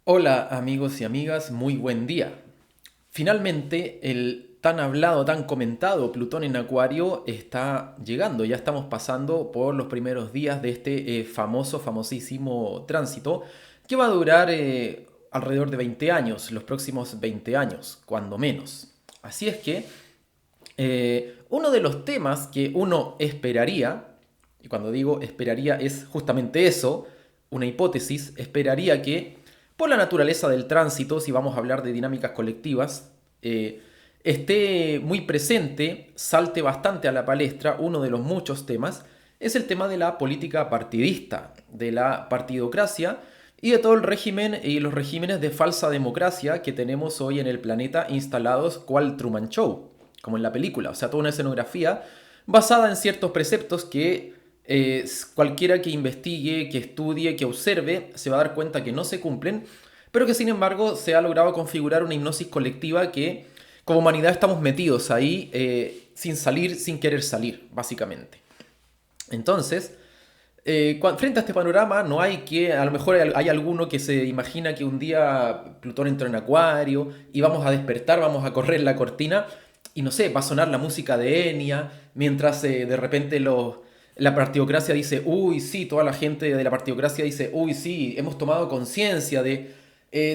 Hola amigos y amigas, muy buen día. Finalmente el tan hablado, tan comentado Plutón en Acuario está llegando, ya estamos pasando por los primeros días de este famosísimo tránsito que va a durar alrededor de 20 años, los próximos 20 años, cuando menos. Así es que uno de los temas que uno esperaría, y cuando digo esperaría es justamente eso, una hipótesis, esperaría que por la naturaleza del tránsito, si vamos a hablar de dinámicas colectivas, esté muy presente, salte bastante a la palestra, uno de los muchos temas, es el tema de la política partidista, de la partidocracia y de todo el régimen y los regímenes de falsa democracia que tenemos hoy en el planeta instalados cual Truman Show, como en la película, o sea, toda una escenografía basada en ciertos preceptos que cualquiera que investigue, que estudie, que observe, se va a dar cuenta que no se cumplen, pero que sin embargo se ha logrado configurar una hipnosis colectiva que como humanidad estamos metidos ahí sin salir, sin querer salir, básicamente. Entonces, frente a este panorama, no hay que, a lo mejor hay alguno que se imagina que un día Plutón entró en Acuario y vamos a despertar, vamos a correr la cortina y no sé, va a sonar la música de Enya, mientras de repente la partidocracia dice, uy, sí, toda la gente de la partidocracia dice, uy, sí, hemos tomado conciencia de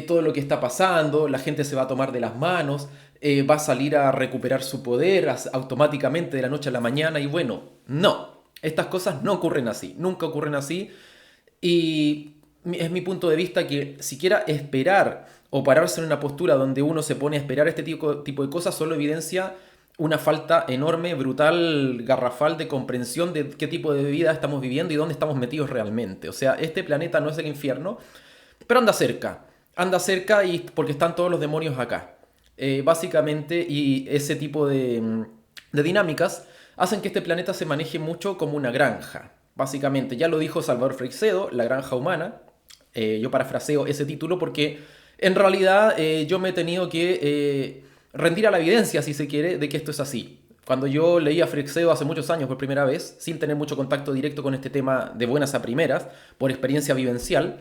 todo lo que está pasando, la gente se va a tomar de las manos, va a salir a recuperar su poder automáticamente de la noche a la mañana y bueno, no. Estas cosas no ocurren así, nunca ocurren así. Y es mi punto de vista que siquiera esperar o pararse en una postura donde uno se pone a esperar este tipo de cosas solo evidencia una falta enorme, brutal, garrafal de comprensión de qué tipo de vida estamos viviendo y dónde estamos metidos realmente. O sea, este planeta no es el infierno, pero anda cerca y porque están todos los demonios acá. Básicamente, y ese tipo de dinámicas hacen que este planeta se maneje mucho como una granja. Básicamente, ya lo dijo Salvador Freixedo, La granja humana. Yo parafraseo ese título porque en realidad yo me he tenido que rendir a la evidencia, si se quiere, de que esto es así. Cuando yo leí a Freixedo hace muchos años por primera vez, sin tener mucho contacto directo con este tema de buenas a primeras, por experiencia vivencial,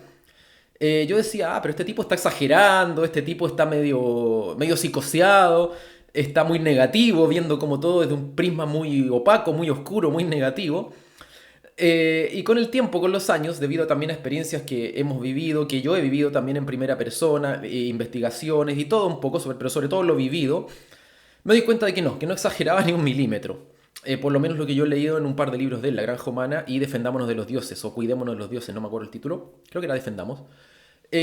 yo decía, pero este tipo está exagerando, este tipo está medio psicoseado, está muy negativo, viendo como todo desde un prisma muy opaco, muy oscuro, muy negativo. Y con el tiempo, con los años, debido también a experiencias que hemos vivido, que yo he vivido también en primera persona, investigaciones y todo un poco, pero sobre todo lo vivido, me di cuenta de que no exageraba ni un milímetro. Por lo menos lo que yo he leído en un par de libros de él, La Granja Humana y Defendámonos de los Dioses, o Cuidémonos de los Dioses, no me acuerdo el título, creo que era Defendamos.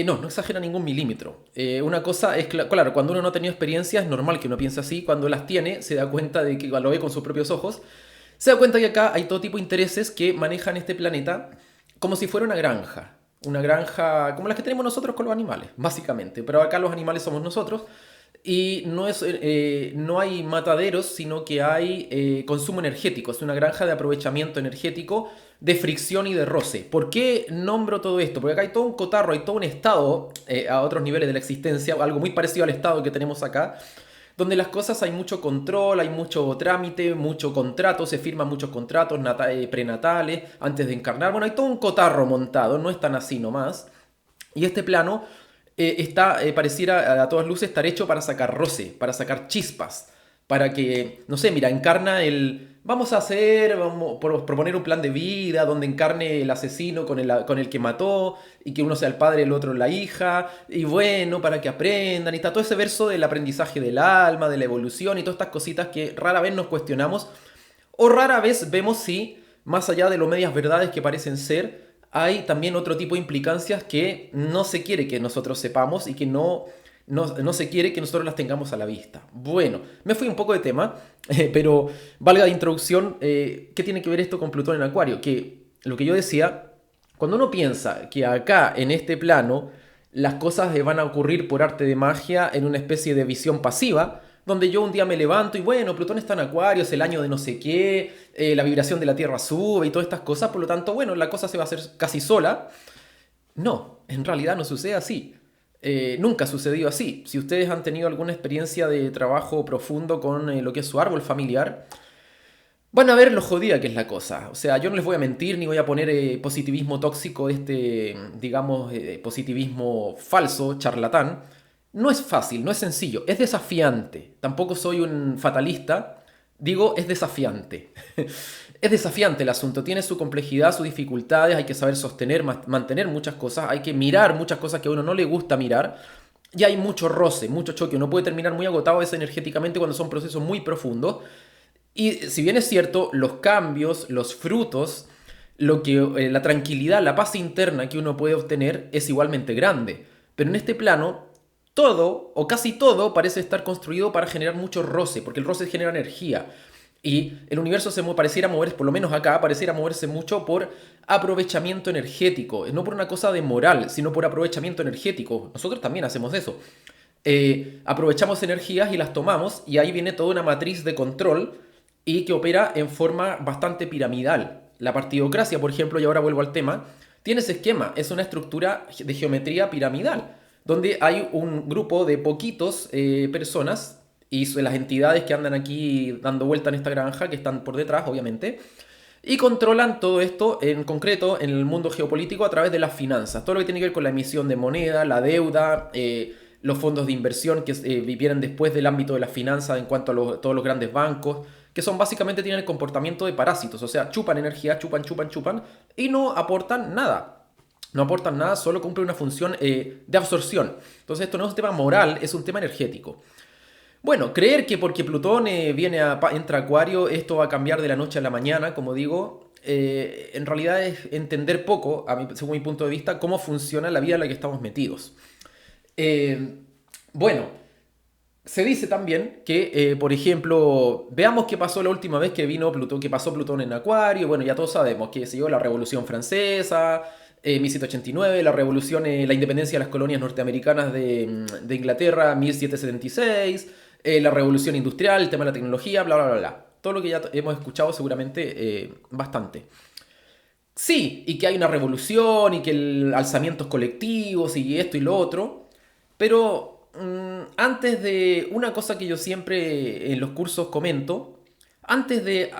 No exagera ningún milímetro. Una cosa es, claro, cuando uno no ha tenido experiencia es normal que uno piense así, cuando las tiene se da cuenta de que lo ve con sus propios ojos, se da cuenta que acá hay todo tipo de intereses que manejan este planeta como si fuera una granja como las que tenemos nosotros con los animales, básicamente, pero acá los animales somos nosotros y no hay mataderos, sino que hay consumo energético. Es una granja de aprovechamiento energético, de fricción y de roce. ¿Por qué nombro todo esto? Porque acá hay todo un cotarro, hay todo un estado a otros niveles de la existencia, algo muy parecido al estado que tenemos acá, donde las cosas hay mucho control, hay mucho trámite, mucho contrato, se firman muchos contratos prenatales antes de encarnar. Bueno, hay todo un cotarro montado, no es tan así nomás. Y este plano pareciera a todas luces estar hecho para sacar roce, para sacar chispas, para que, no sé, mira, encarna el... Vamos a proponer un plan de vida donde encarne el asesino con el que mató y que uno sea el padre, el otro la hija, y bueno, para que aprendan, y está todo ese verso del aprendizaje del alma, de la evolución y todas estas cositas que rara vez nos cuestionamos o rara vez vemos si, más allá de lo medias verdades que parecen ser, hay también otro tipo de implicancias que no se quiere que nosotros sepamos y que no se quiere que nosotros las tengamos a la vista. Bueno, me fui un poco de tema, pero valga de introducción, ¿qué tiene que ver esto con Plutón en Acuario? Que lo que yo decía, cuando uno piensa que acá, en este plano, las cosas van a ocurrir por arte de magia en una especie de visión pasiva, donde yo un día me levanto y bueno, Plutón está en Acuario, es el año de no sé qué, la vibración de la Tierra sube y todas estas cosas, por lo tanto, bueno, la cosa se va a hacer casi sola. No, en realidad no sucede así. Nunca ha sucedido así. Si ustedes han tenido alguna experiencia de trabajo profundo con lo que es su árbol familiar, Van a ver lo jodida que es la cosa. O sea, yo no les voy a mentir ni voy a poner positivismo tóxico, digamos, positivismo falso, charlatán. No es fácil, no es sencillo, es desafiante. Tampoco soy un fatalista, digo, es desafiante. Es desafiante el asunto, tiene su complejidad, sus dificultades, hay que saber sostener, mantener muchas cosas, hay que mirar muchas cosas que a uno no le gusta mirar. Y hay mucho roce, mucho choque. Uno puede terminar muy agotado a veces energéticamente cuando son procesos muy profundos. Y si bien es cierto, los cambios, los frutos, la tranquilidad, la paz interna que uno puede obtener es igualmente grande. Pero en este plano, todo o casi todo parece estar construido para generar mucho roce, porque el roce genera energía. Y el universo pareciera moverse, por lo menos acá, pareciera moverse mucho por aprovechamiento energético. No por una cosa de moral, sino por aprovechamiento energético. Nosotros también hacemos eso. Aprovechamos energías y las tomamos, y ahí viene toda una matriz de control y que opera en forma bastante piramidal. La partidocracia, por ejemplo, y ahora vuelvo al tema, tiene ese esquema, es una estructura de geometría piramidal, donde hay un grupo de poquitos personas y las entidades que andan aquí dando vuelta en esta granja, que están por detrás, obviamente, y controlan todo esto en concreto en el mundo geopolítico a través de las finanzas. Todo lo que tiene que ver con la emisión de moneda, la deuda, los fondos de inversión que vienen después del ámbito de las finanzas en cuanto a todos los grandes bancos, que son básicamente tienen el comportamiento de parásitos, o sea, chupan energía, chupan, chupan, chupan, y no aportan nada. No aportan nada, solo cumplen una función de absorción. Entonces esto no es un tema moral, es un tema energético. Bueno, creer que porque Plutón entra a Acuario, esto va a cambiar de la noche a la mañana, como digo, en realidad es entender poco, según mi punto de vista, cómo funciona la vida en la que estamos metidos. Eh, bueno, se dice también que, por ejemplo, veamos qué pasó la última vez que vino Plutón, que pasó Plutón en Acuario. Bueno, ya todos sabemos que se dio la Revolución Francesa, 1789, la revolución, la independencia de las colonias norteamericanas de Inglaterra, 1776, la revolución industrial, el tema de la tecnología, bla, bla, bla, bla. Todo lo que ya hemos escuchado seguramente bastante. Sí, y que hay una revolución y que el alzamientos colectivos y esto y lo otro, pero antes de una cosa que yo siempre en los cursos comento, antes de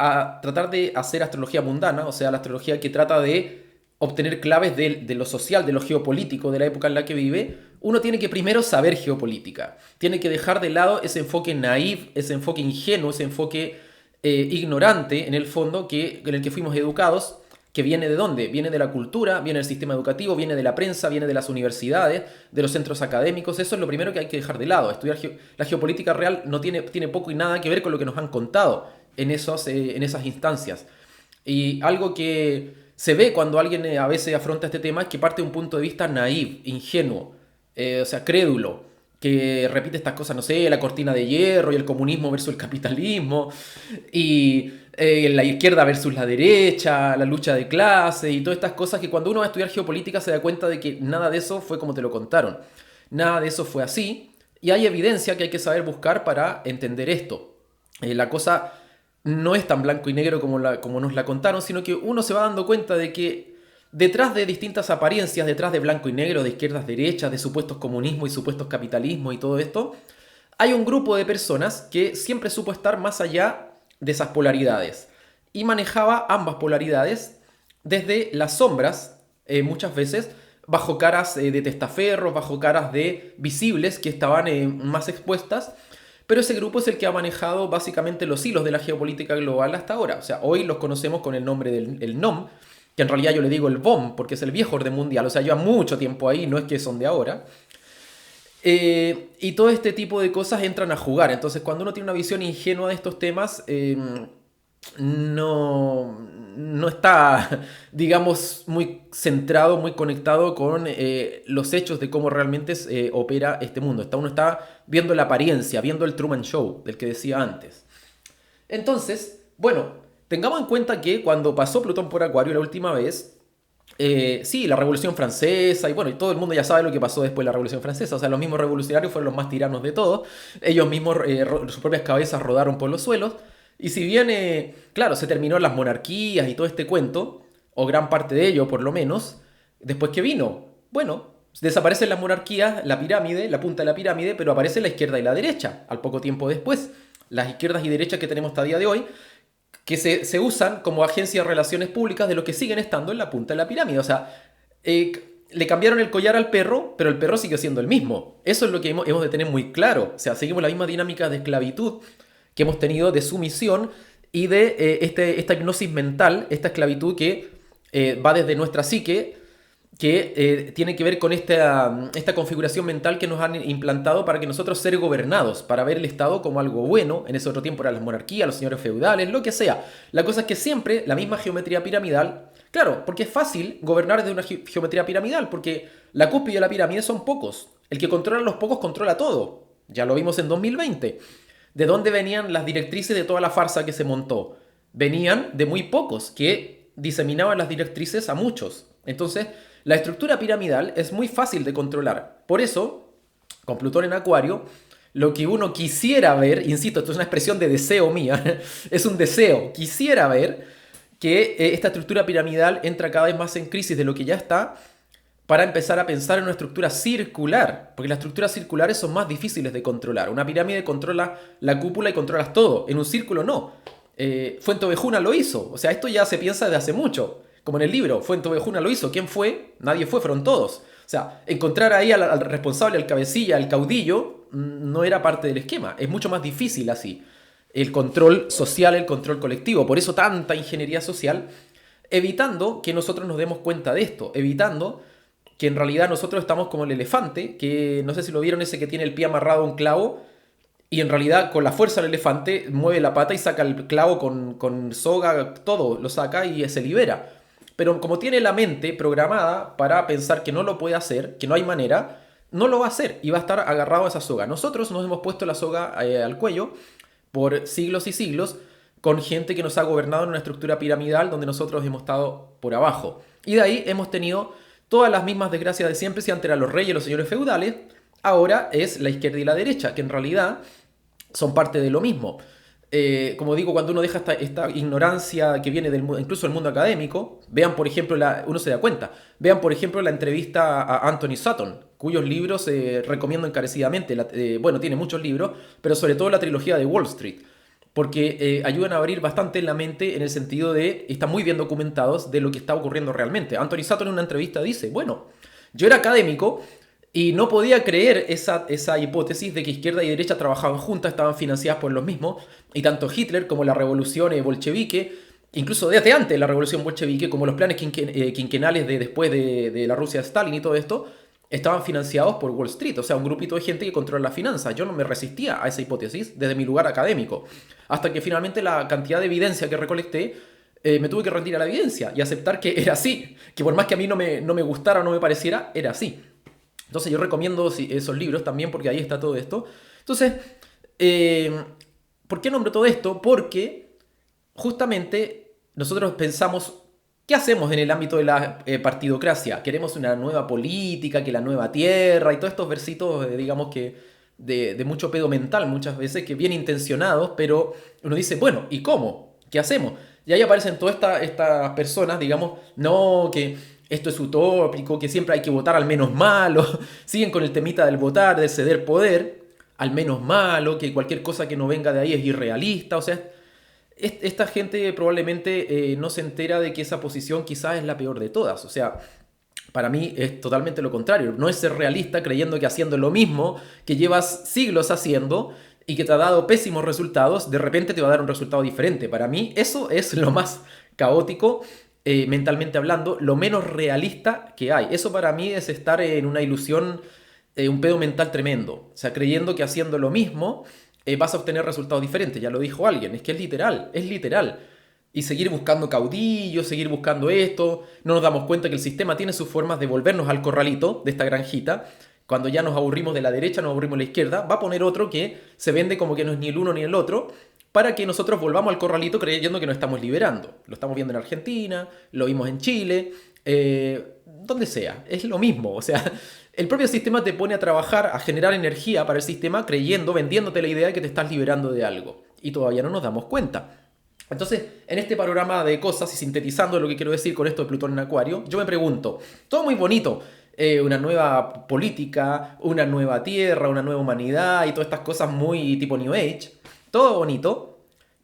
tratar de hacer astrología mundana, o sea, la astrología que trata de obtener claves de lo social, de lo geopolítico, de la época en la que vive, uno tiene que primero saber geopolítica. Tiene que dejar de lado ese enfoque naif, ese enfoque ingenuo, ese enfoque ignorante, en el fondo, en el que fuimos educados, que viene de dónde? Viene de la cultura, viene del sistema educativo, viene de la prensa, viene de las universidades, de los centros académicos. Eso es lo primero que hay que dejar de lado. Estudiar la geopolítica real no tiene poco y nada que ver con lo que nos han contado en esas instancias. Y algo que se ve cuando alguien a veces afronta este tema es que parte de un punto de vista naif, ingenuo, o sea, crédulo, que repite estas cosas, no sé, la cortina de hierro y el comunismo versus el capitalismo, y la izquierda versus la derecha, la lucha de clases y todas estas cosas que cuando uno va a estudiar geopolítica se da cuenta de que nada de eso fue como te lo contaron. Nada de eso fue así, y hay evidencia que hay que saber buscar para entender esto. La cosa no es tan blanco y negro como nos la contaron, sino que uno se va dando cuenta de que detrás de distintas apariencias, detrás de blanco y negro, de izquierdas, derechas, de supuestos comunismo y supuestos capitalismo y todo esto, hay un grupo de personas que siempre supo estar más allá de esas polaridades y manejaba ambas polaridades desde las sombras, muchas veces, bajo caras de testaferros, bajo caras de visibles que estaban más expuestas, pero ese grupo es el que ha manejado básicamente los hilos de la geopolítica global hasta ahora. O sea, hoy los conocemos con el nombre del NOM, que en realidad yo le digo el BOM, porque es el viejo orden mundial, o sea, lleva mucho tiempo ahí, no es que son de ahora. Y todo este tipo de cosas entran a jugar. Entonces, cuando uno tiene una visión ingenua de estos temas, no está, digamos, muy centrado, muy conectado con los hechos de cómo realmente opera este mundo. Uno está viendo la apariencia, viendo el Truman Show, del que decía antes. Entonces, bueno, tengamos en cuenta que cuando pasó Plutón por Acuario la última vez, sí, la Revolución Francesa, y bueno, y todo el mundo ya sabe lo que pasó después de la Revolución Francesa, o sea, los mismos revolucionarios fueron los más tiranos de todos, ellos mismos, sus propias cabezas rodaron por los suelos, y si bien, claro, se terminó las monarquías y todo este cuento, o gran parte de ello por lo menos, después que vino, bueno, desaparecen las monarquías, la pirámide, la punta de la pirámide, pero aparece la izquierda y la derecha, al poco tiempo después, las izquierdas y derechas que tenemos hasta el día de hoy, que se usan como agencia de relaciones públicas de los que siguen estando en la punta de la pirámide. O sea, eh, le cambiaron el collar al perro, pero el perro sigue siendo el mismo. Eso es lo que hemos de tener muy claro. O sea, seguimos la misma dinámica de esclavitud que hemos tenido, de sumisión y de esta hipnosis mental, esta esclavitud que va desde nuestra psique, que tiene que ver con esta configuración mental que nos han implantado para que nosotros ser gobernados, para ver el Estado como algo bueno. En ese otro tiempo eran las monarquías, los señores feudales, lo que sea. La cosa es que siempre la misma geometría piramidal, claro, porque es fácil gobernar desde una geometría piramidal, porque la cúspide de la pirámide son pocos. El que controla a los pocos controla todo. Ya lo vimos en 2020. ¿De dónde venían las directrices de toda la farsa que se montó? Venían de muy pocos que diseminaban las directrices a muchos. Entonces, la estructura piramidal es muy fácil de controlar. Por eso, con Plutón en Acuario, lo que uno quisiera ver, insisto, esto es una expresión de deseo mía, es un deseo, quisiera ver que esta estructura piramidal entra cada vez más en crisis de lo que ya está, para empezar a pensar en una estructura circular, porque las estructuras circulares son más difíciles de controlar. Una pirámide controla la cúpula y controlas todo, en un círculo no. Fuenteovejuna lo hizo, o sea, esto ya se piensa desde hace mucho, como en el libro, Fuenteovejuna lo hizo. ¿Quién fue? Nadie fue, fueron todos. O sea, encontrar ahí al responsable, al cabecilla, al caudillo, no era parte del esquema, es mucho más difícil así. El control social, el control colectivo, por eso tanta ingeniería social, evitando que nosotros nos demos cuenta de esto, evitando que en realidad nosotros estamos como el elefante, que no sé si lo vieron, ese que tiene el pie amarrado a un clavo, y en realidad con la fuerza del elefante mueve la pata y saca el clavo con soga, todo lo saca y se libera. Pero como tiene la mente programada para pensar que no lo puede hacer, que no hay manera, no lo va a hacer y va a estar agarrado a esa soga. Nosotros nos hemos puesto la soga al cuello por siglos y siglos con gente que nos ha gobernado en una estructura piramidal donde nosotros hemos estado por abajo. Y de ahí hemos tenido todas las mismas desgracias de siempre. Si antes eran los reyes y los señores feudales, ahora es la izquierda y la derecha, que en realidad son parte de lo mismo. Como digo, cuando uno deja esta ignorancia que viene incluso del mundo académico, vean por ejemplo, uno se da cuenta, vean por ejemplo la entrevista a Anthony Sutton, cuyos libros recomiendo encarecidamente. Bueno, tiene muchos libros, pero sobre todo la trilogía de Wall Street, porque ayudan a abrir bastante la mente en el sentido de, están muy bien documentados de lo que está ocurriendo realmente. Anthony Sutton en una entrevista dice, bueno, yo era académico y no podía creer esa hipótesis de que izquierda y derecha trabajaban juntas, estaban financiadas por los mismos, y tanto Hitler como la revolución bolchevique, incluso desde antes de la revolución bolchevique, como los planes quinquenales de después de la Rusia de Stalin y todo esto, estaban financiados por Wall Street, o sea, un grupito de gente que controla las finanzas. Yo no me resistía a esa hipótesis desde mi lugar académico, hasta que finalmente la cantidad de evidencia que recolecté me tuve que rendir a la evidencia y aceptar que era así, que por más que a mí no me gustara o no me pareciera, era así. Entonces yo recomiendo esos libros también porque ahí está todo esto. Entonces, ¿por qué nombro todo esto? Porque justamente nosotros pensamos, ¿qué hacemos en el ámbito de la partidocracia? Queremos una nueva política, que la nueva tierra y todos estos versitos, digamos que de mucho pedo mental muchas veces, que bien intencionados, pero uno dice, bueno, ¿y cómo? ¿Qué hacemos? Y ahí aparecen todas estas personas, digamos, no, que esto es utópico, que siempre hay que votar al menos malo, siguen con el temita del votar, del ceder poder, al menos malo, que cualquier cosa que no venga de ahí es irrealista. O sea, esta gente probablemente no se entera de que esa posición quizás es la peor de todas. O sea, para mí es totalmente lo contrario. No es ser realista creyendo que haciendo lo mismo que llevas siglos haciendo y que te ha dado pésimos resultados, de repente te va a dar un resultado diferente. Para mí eso es lo más caótico, mentalmente hablando, lo menos realista que hay. Eso para mí es estar en una ilusión, un pedo mental tremendo. O sea, creyendo que haciendo lo mismo vas a obtener resultados diferentes. Ya lo dijo alguien, es que es literal, es literal. Y seguir buscando caudillos, seguir buscando esto. No nos damos cuenta que el sistema tiene sus formas de volvernos al corralito de esta granjita. Cuando ya nos aburrimos de la derecha, nos aburrimos de la izquierda, va a poner otro que se vende como que no es ni el uno ni el otro, para que nosotros volvamos al corralito creyendo que nos estamos liberando. Lo estamos viendo en Argentina, lo vimos en Chile, donde sea, es lo mismo. O sea, el propio sistema te pone a trabajar, a generar energía para el sistema creyendo, vendiéndote la idea de que te estás liberando de algo. Y todavía no nos damos cuenta. Entonces, en este panorama de cosas y sintetizando lo que quiero decir con esto de Plutón en Acuario, yo me pregunto, todo muy bonito, una nueva política, una nueva tierra, una nueva humanidad y todas estas cosas muy tipo New Age, todo bonito,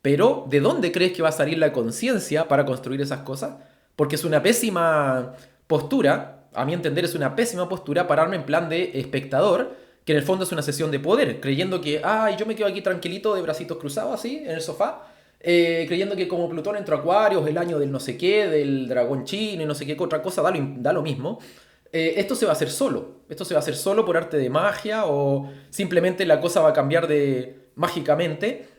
Pero, ¿de dónde crees que va a salir la conciencia para construir esas cosas? Porque es una pésima postura, a mi entender es una pésima postura pararme en plan de espectador, que en el fondo es una sesión de poder, creyendo que, yo me quedo aquí tranquilito de bracitos cruzados así, en el sofá, creyendo que como Plutón entró a Acuario, el año del no sé qué, del dragón chino y no sé qué otra cosa, da lo mismo. Esto se va a hacer solo. Esto se va a hacer solo por arte de magia o simplemente la cosa va a cambiar de mágicamente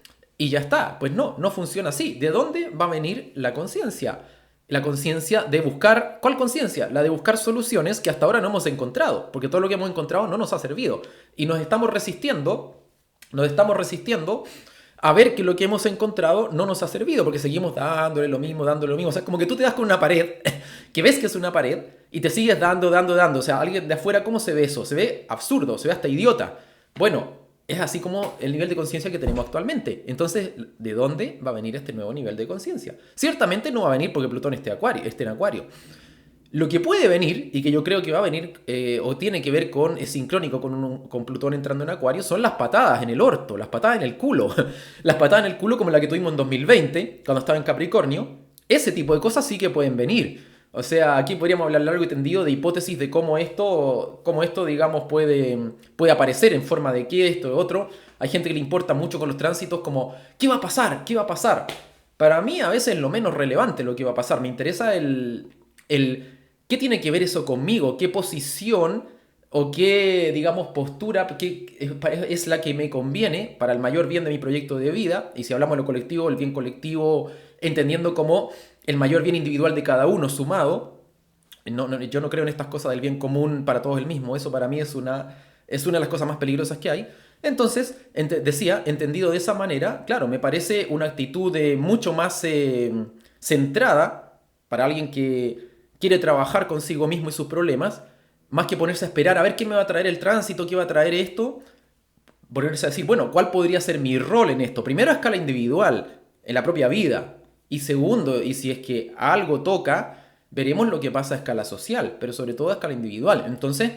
y ya está. Pues no, no funciona así. ¿De dónde va a venir la conciencia? La conciencia de buscar... ¿Cuál conciencia? La de buscar soluciones que hasta ahora no hemos encontrado, porque todo lo que hemos encontrado no nos ha servido. Y nos estamos resistiendo a ver que lo que hemos encontrado no nos ha servido, porque seguimos dándole lo mismo. O sea, como que tú te das con una pared, que ves que es una pared, y te sigues dando. O sea, alguien de afuera, ¿cómo se ve eso? Se ve absurdo, se ve hasta idiota. Bueno, es así como el nivel de conciencia que tenemos actualmente. Entonces, ¿de dónde va a venir este nuevo nivel de conciencia? Ciertamente no va a venir porque Plutón esté en Acuario. Lo que puede venir, y que yo creo que va a venir, o tiene que ver con, es sincrónico con Plutón entrando en Acuario, son las patadas en el orto, las patadas en el culo. Las patadas en el culo como la que tuvimos en 2020, cuando estaba en Capricornio. Ese tipo de cosas sí que pueden venir. O sea, aquí podríamos hablar largo y tendido de hipótesis de cómo esto digamos, puede aparecer en forma de qué, esto, de otro. Hay gente que le importa mucho con los tránsitos como, ¿qué va a pasar? ¿Qué va a pasar? Para mí a veces es lo menos relevante lo que va a pasar. Me interesa el ¿qué tiene que ver eso conmigo? ¿Qué posición o qué, digamos, postura es la que me conviene para el mayor bien de mi proyecto de vida? Y si hablamos de lo colectivo, el bien colectivo, entendiendo como el mayor bien individual de cada uno sumado. Yo no creo en estas cosas del bien común para todos el mismo. Eso para mí es una de las cosas más peligrosas que hay. Entonces, decía, entendido de esa manera, claro, me parece una actitud mucho más centrada para alguien que quiere trabajar consigo mismo y sus problemas, más que ponerse a esperar a ver qué me va a traer el tránsito, qué va a traer esto, ponerse a decir, bueno, ¿cuál podría ser mi rol en esto? Primero a escala individual, en la propia vida, y segundo, y si es que algo toca, veremos lo que pasa a escala social, pero sobre todo a escala individual. Entonces,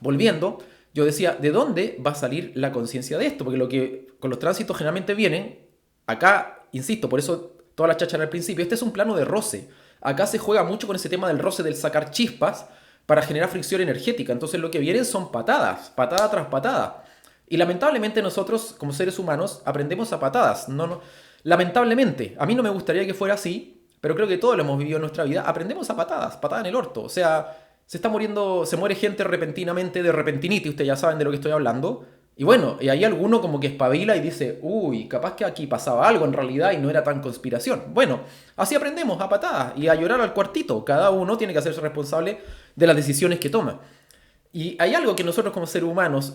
volviendo, yo decía, ¿de dónde va a salir la conciencia de esto? Porque lo que con los tránsitos generalmente vienen, acá, insisto, por eso toda la cháchara al principio, este es un plano de roce. Acá se juega mucho con ese tema del roce, del sacar chispas para generar fricción energética. Entonces lo que vienen son patadas, patada tras patada. Y lamentablemente nosotros, como seres humanos, aprendemos a patadas. Lamentablemente, a mí no me gustaría que fuera así, pero creo que todos lo hemos vivido en nuestra vida. Aprendemos a patadas, patada en el orto. O sea, se muere gente repentinamente de repentinitis, ustedes ya saben de lo que estoy hablando. Y bueno, y ahí alguno como que espabila y dice, uy, capaz que aquí pasaba algo en realidad y no era tan conspiración. Bueno, así aprendemos a patadas y a llorar al cuartito. Cada uno tiene que hacerse responsable de las decisiones que toma. Y hay algo que nosotros como seres humanos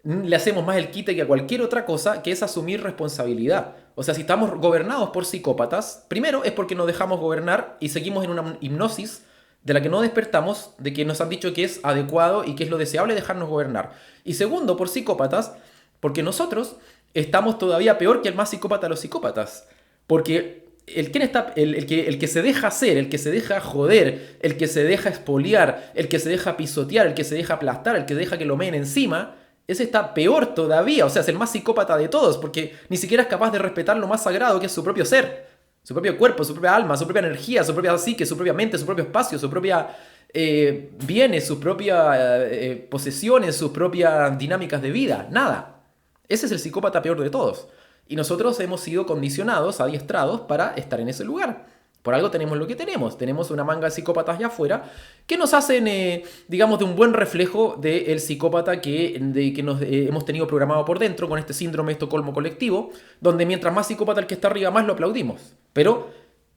le hacemos más el quite que a cualquier otra cosa, que es asumir responsabilidad. O sea, si estamos gobernados por psicópatas, primero es porque nos dejamos gobernar y seguimos en una hipnosis de la que no despertamos, de que nos han dicho que es adecuado y que es lo deseable dejarnos gobernar. Y segundo, por psicópatas, porque nosotros estamos todavía peor que el más psicópata de los psicópatas. Porque el que se deja hacer, el que se deja joder, el que se deja expoliar, el que se deja pisotear, el que se deja aplastar, el que deja que lo meen encima, ese está peor todavía. O sea, es el más psicópata de todos, porque ni siquiera es capaz de respetar lo más sagrado que es su propio ser. Su propio cuerpo, su propia alma, su propia energía, su propia psique, su propia mente, su propio espacio, su propia bienes, sus propias posesiones, sus propias dinámicas de vida. Nada. Ese es el psicópata peor de todos. Y nosotros hemos sido condicionados, adiestrados para estar en ese lugar. Por algo tenemos lo que tenemos. Tenemos una manga de psicópatas allá afuera que nos hacen, digamos, de un buen reflejo del psicópata que nos hemos tenido programado por dentro con este síndrome de Estocolmo colectivo, donde mientras más psicópata el que está arriba, más lo aplaudimos. Pero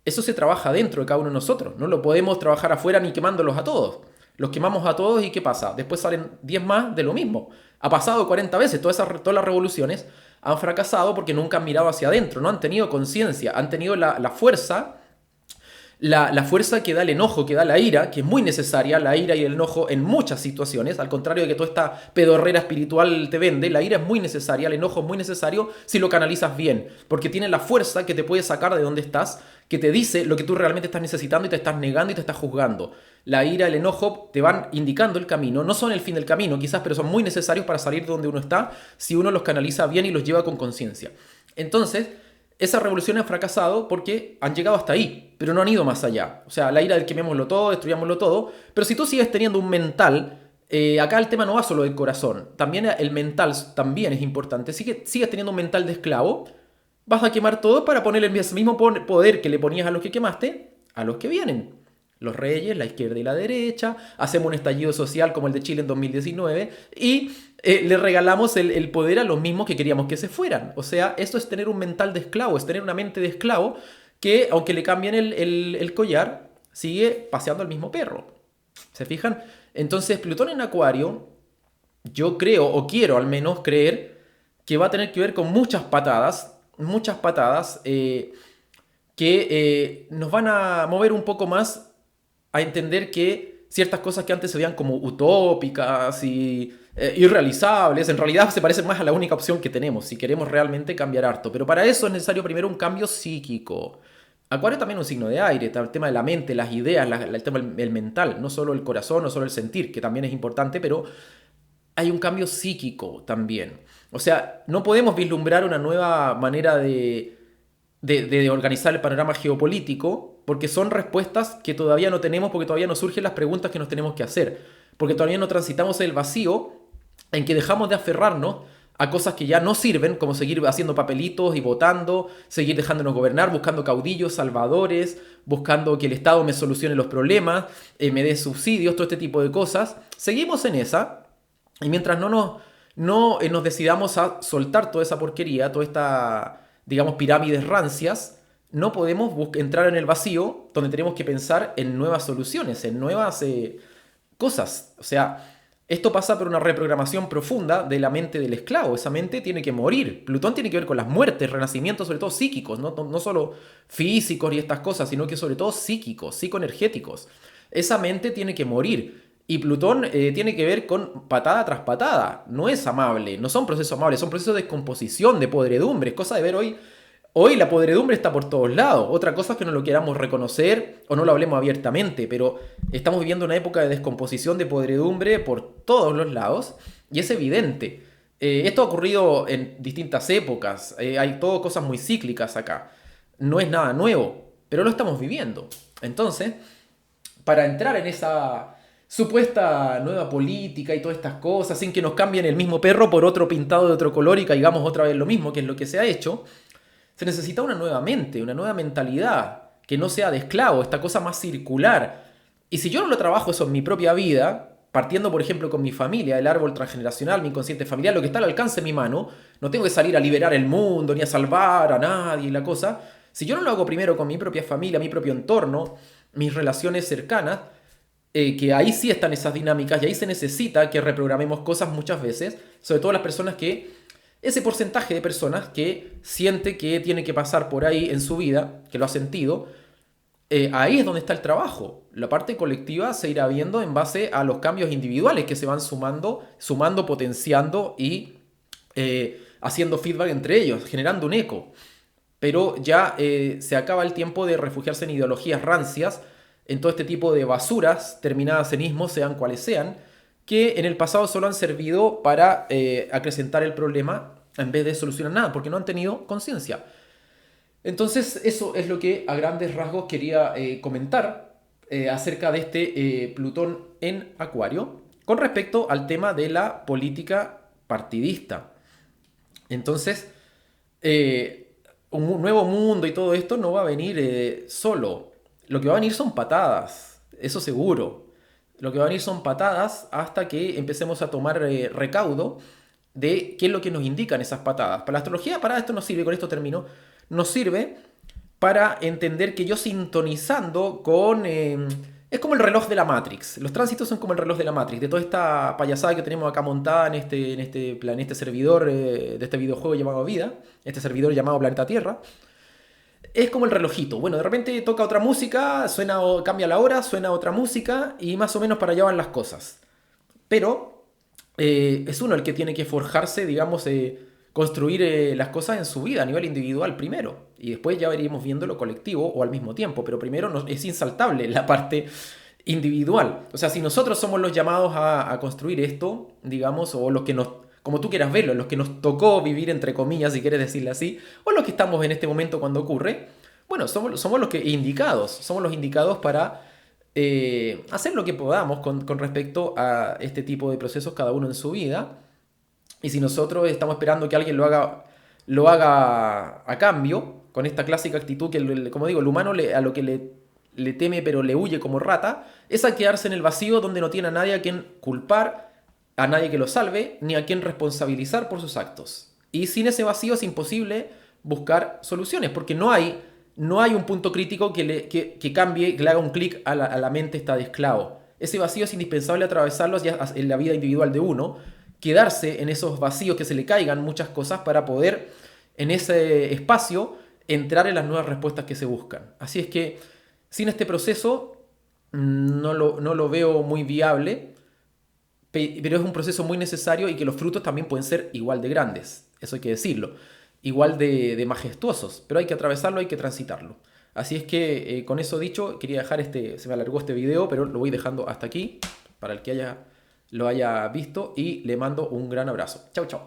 eso se trabaja dentro de cada uno de nosotros. No lo podemos trabajar afuera ni quemándolos a todos. Los quemamos a todos y ¿qué pasa? Después salen 10 más de lo mismo. Ha pasado 40 veces. Todas las revoluciones han fracasado porque nunca han mirado hacia adentro. No han tenido conciencia. Han tenido la fuerza. La fuerza que da el enojo, que da la ira, que es muy necesaria, la ira y el enojo en muchas situaciones, al contrario de que toda esta pedorrera espiritual te vende, la ira es muy necesaria, el enojo es muy necesario si lo canalizas bien, porque tiene la fuerza que te puede sacar de donde estás, que te dice lo que tú realmente estás necesitando y te estás negando y te estás juzgando. La ira, el enojo te van indicando el camino, no son el fin del camino quizás, pero son muy necesarios para salir de donde uno está si uno los canaliza bien y los lleva con conciencia. Entonces, esas revoluciones han fracasado porque han llegado hasta ahí, pero no han ido más allá. O sea, la ira del quemémoslo todo, destruyámoslo todo, pero si tú sigues teniendo un mental, acá el tema no va solo del corazón, también el mental también es importante. Si sigues teniendo un mental de esclavo, vas a quemar todo para poner el mismo poder que le ponías a los que quemaste, a los que vienen. Los reyes, la izquierda y la derecha, hacemos un estallido social como el de Chile en 2019 y le regalamos el poder a los mismos que queríamos que se fueran. O sea, esto es tener un mental de esclavo, es tener una mente de esclavo que, aunque le cambien el collar, sigue paseando al mismo perro. ¿Se fijan? Entonces, Plutón en Acuario, yo creo, o quiero al menos creer, que va a tener que ver con muchas patadas que nos van a mover un poco más a entender que ciertas cosas que antes se veían como utópicas y irrealizables, en realidad se parecen más a la única opción que tenemos si queremos realmente cambiar harto. Pero para eso es necesario primero un cambio psíquico. Acuario también es un signo de aire, el tema de la mente, las ideas, el tema del mental, no solo el corazón, no solo el sentir, que también es importante, pero hay un cambio psíquico también. O sea, no podemos vislumbrar una nueva manera de organizar el panorama geopolítico, porque son respuestas que todavía no tenemos, porque todavía no surgen las preguntas que nos tenemos que hacer, porque todavía no transitamos el vacío en que dejamos de aferrarnos a cosas que ya no sirven, como seguir haciendo papelitos y votando, seguir dejándonos gobernar, buscando caudillos, salvadores, buscando que el Estado me solucione los problemas, me dé subsidios, todo este tipo de cosas. Seguimos en esa, y mientras no nos decidamos a soltar toda esa porquería, toda esta, digamos, pirámides rancias, no podemos entrar en el vacío donde tenemos que pensar en nuevas soluciones, en nuevas cosas. O sea, esto pasa por una reprogramación profunda de la mente del esclavo. Esa mente tiene que morir. Plutón tiene que ver con las muertes, renacimientos, sobre todo psíquicos, no solo físicos y estas cosas, sino que sobre todo psíquicos, psicoenergéticos. Esa mente tiene que morir. Y Plutón tiene que ver con patada tras patada. No es amable, no son procesos amables, son procesos de descomposición, de podredumbre. Es cosa de ver hoy. Hoy la podredumbre está por todos lados. Otra cosa es que no lo queramos reconocer o no lo hablemos abiertamente, pero estamos viviendo una época de descomposición, de podredumbre por todos los lados y es evidente. Esto ha ocurrido en distintas épocas, hay todo cosas muy cíclicas acá. No es nada nuevo, pero lo estamos viviendo. Entonces, para entrar en esa supuesta nueva política y todas estas cosas, sin que nos cambien el mismo perro por otro pintado de otro color y caigamos otra vez lo mismo, que es lo que se ha hecho, se necesita una nueva mente, una nueva mentalidad, que no sea de esclavo, esta cosa más circular. Y si yo no lo trabajo eso en mi propia vida, partiendo por ejemplo con mi familia, el árbol transgeneracional, mi inconsciente familiar, lo que está al alcance de mi mano, no tengo que salir a liberar el mundo, ni a salvar a nadie y la cosa. Si yo no lo hago primero con mi propia familia, mi propio entorno, mis relaciones cercanas, que ahí sí están esas dinámicas y ahí se necesita que reprogramemos cosas muchas veces, sobre todo las personas que ese porcentaje de personas que siente que tiene que pasar por ahí en su vida, que lo ha sentido, ahí es donde está el trabajo. La parte colectiva se irá viendo en base a los cambios individuales que se van sumando, potenciando y haciendo feedback entre ellos, generando un eco. Pero ya se acaba el tiempo de refugiarse en ideologías rancias, en todo este tipo de basuras terminadas en ismos, sean cuales sean, que en el pasado solo han servido para acrecentar el problema en vez de solucionar nada, porque no han tenido conciencia. Entonces, eso es lo que a grandes rasgos quería comentar acerca de este Plutón en Acuario con respecto al tema de la política partidista. Entonces, un nuevo mundo y todo esto no va a venir solo. Lo que va a venir son patadas, eso seguro. Lo que va a venir son patadas hasta que empecemos a tomar recaudo de qué es lo que nos indican esas patadas. Para la astrología, para esto nos sirve, con esto termino, nos sirve para entender que yo sintonizando con... es como el reloj de la Matrix. Los tránsitos son como el reloj de la Matrix, de toda esta payasada que tenemos acá montada en este servidor de este videojuego llamado Vida, este servidor llamado Planeta Tierra. Es como el relojito. Bueno, de repente toca otra música, suena cambia la hora, suena otra música y más o menos para allá van las cosas. Pero es uno el que tiene que forjarse, digamos, construir las cosas en su vida a nivel individual primero. Y después ya veríamos viendo lo colectivo o al mismo tiempo. Pero primero es insaltable la parte individual. O sea, si nosotros somos los llamados a construir esto, digamos, o los que nos como tú quieras verlo, los que nos tocó vivir, entre comillas, si quieres decirle así, o los que estamos en este momento cuando ocurre, bueno, somos los que indicados, somos los indicados para hacer lo que podamos con respecto a este tipo de procesos, cada uno en su vida. Y si nosotros estamos esperando que alguien lo haga a cambio, con esta clásica actitud que, como digo, el humano a lo que le teme pero le huye como rata, es a quedarse en el vacío donde no tiene a nadie a quien culpar, a nadie que lo salve, ni a quien responsabilizar por sus actos. Y sin ese vacío es imposible buscar soluciones, porque no hay un punto crítico que cambie, que le haga un clic a la mente esta de esclavo. Ese vacío es indispensable atravesarlo ya en la vida individual de uno, quedarse en esos vacíos, que se le caigan muchas cosas para poder en ese espacio entrar en las nuevas respuestas que se buscan. Así es que sin este proceso no lo veo muy viable, pero es un proceso muy necesario y que los frutos también pueden ser igual de grandes, eso hay que decirlo, igual de majestuosos, pero hay que atravesarlo, hay que transitarlo. Así es que con eso dicho, quería dejar se me alargó este video, pero lo voy dejando hasta aquí para el que lo haya visto y le mando un gran abrazo. Chau, chau.